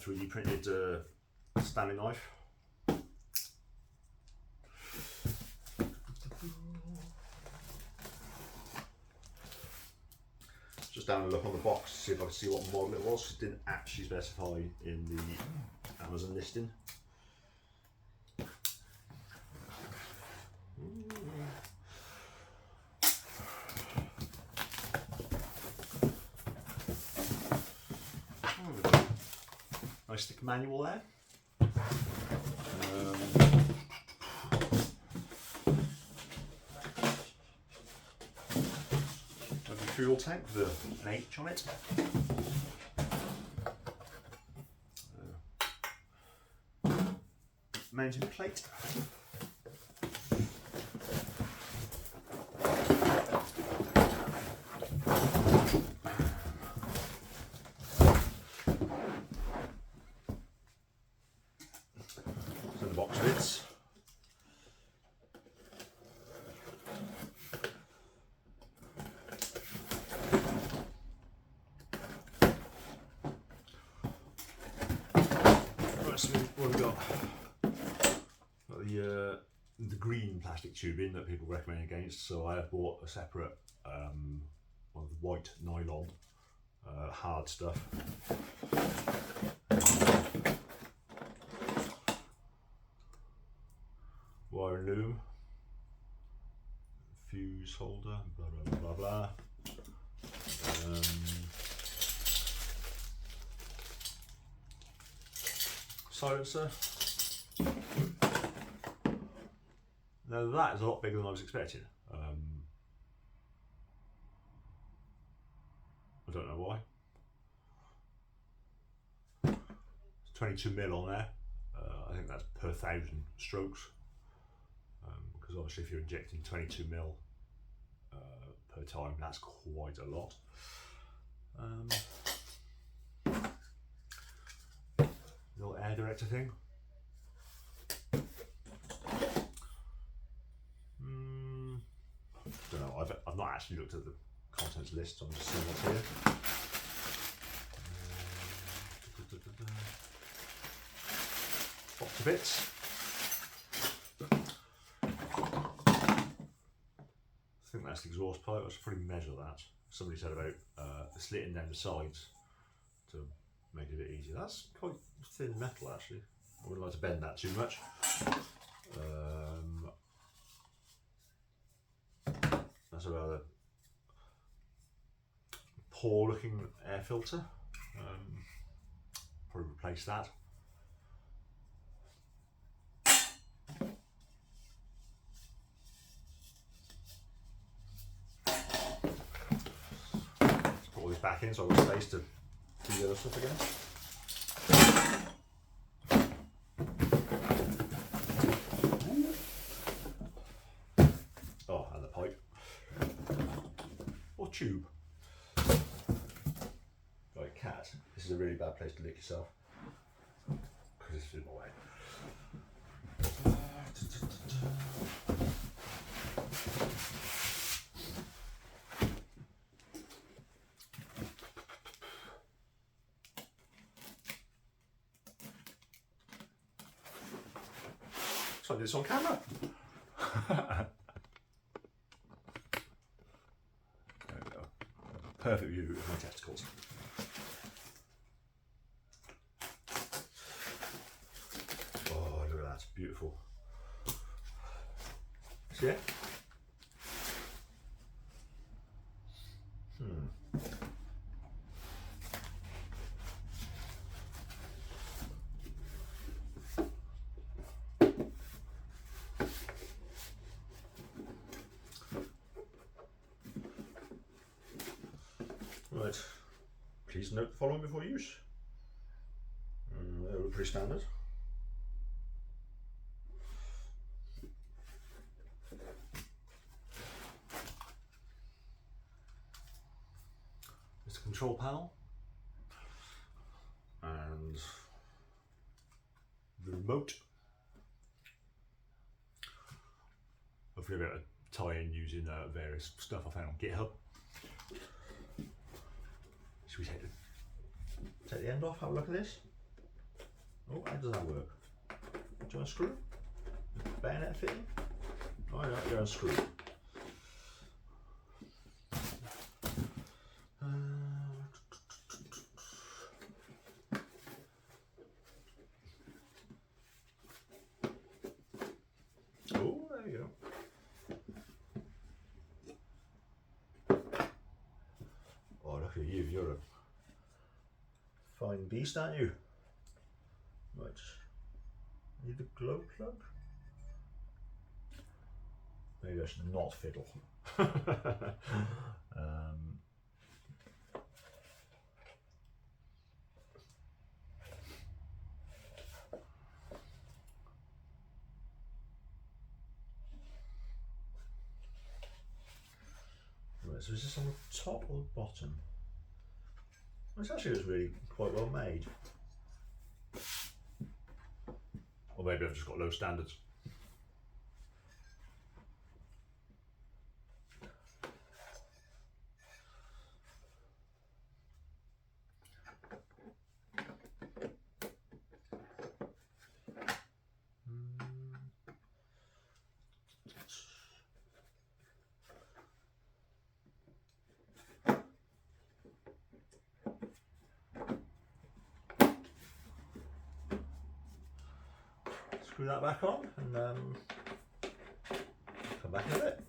3D printed Stanley knife. Just down and look on the box to see if I could see what model it was. It didn't actually specify in the Amazon listing. Nice thick manual there. Fuel tank with an H on it. Mounting plate. So the box fits. So what have we got? The green plastic tubing that people recommend against. So I have bought a separate one of the white nylon hard stuff. Wire and loom, fuse holder, blah blah blah blah. Silencer. Now that is a lot bigger than I was expecting. I don't know why. It's 22mm on there. I think that's per 1,000 strokes. Because obviously if you're injecting 22mm per time, that's quite a lot. Little air director thing. Don't know. I've not actually looked at the contents list. So I'm just seeing what's here. Lots of bits. I think that's the exhaust pipe. I should probably measure that. Somebody said about slitting down the sides to make it a bit easier. That's quite thin metal actually. I wouldn't like to bend that too much. That's a rather poor looking air filter. Probably replace that. Let's put all this back in so I've got space to do the other stuff again. Oh, and the pipe. Or tube. Right, cat. This is a really bad place to lick yourself. Because it's in my way. So I did this on camera. There we go. Perfect view of my testicles. Oh, look at that, beautiful. See it? Right, please note the following before use. They were pretty standard. It's a control panel and the remote. Hopefully I'll be able to tie in using various stuff I found on GitHub. Should we take the end off, have a look at this? Oh, how does that work? Do you unscrew? Bayonet fitting? Oh, no, you unscrew. Oh, there you go. Oh, look at you, you're a fine beast, aren't you? Right. Need the glow plug? Maybe I should not fiddle. Right, so is this on the top or the bottom? This actually was really quite well made. Or maybe I've just got low standards. Screw that back on and come back in a bit.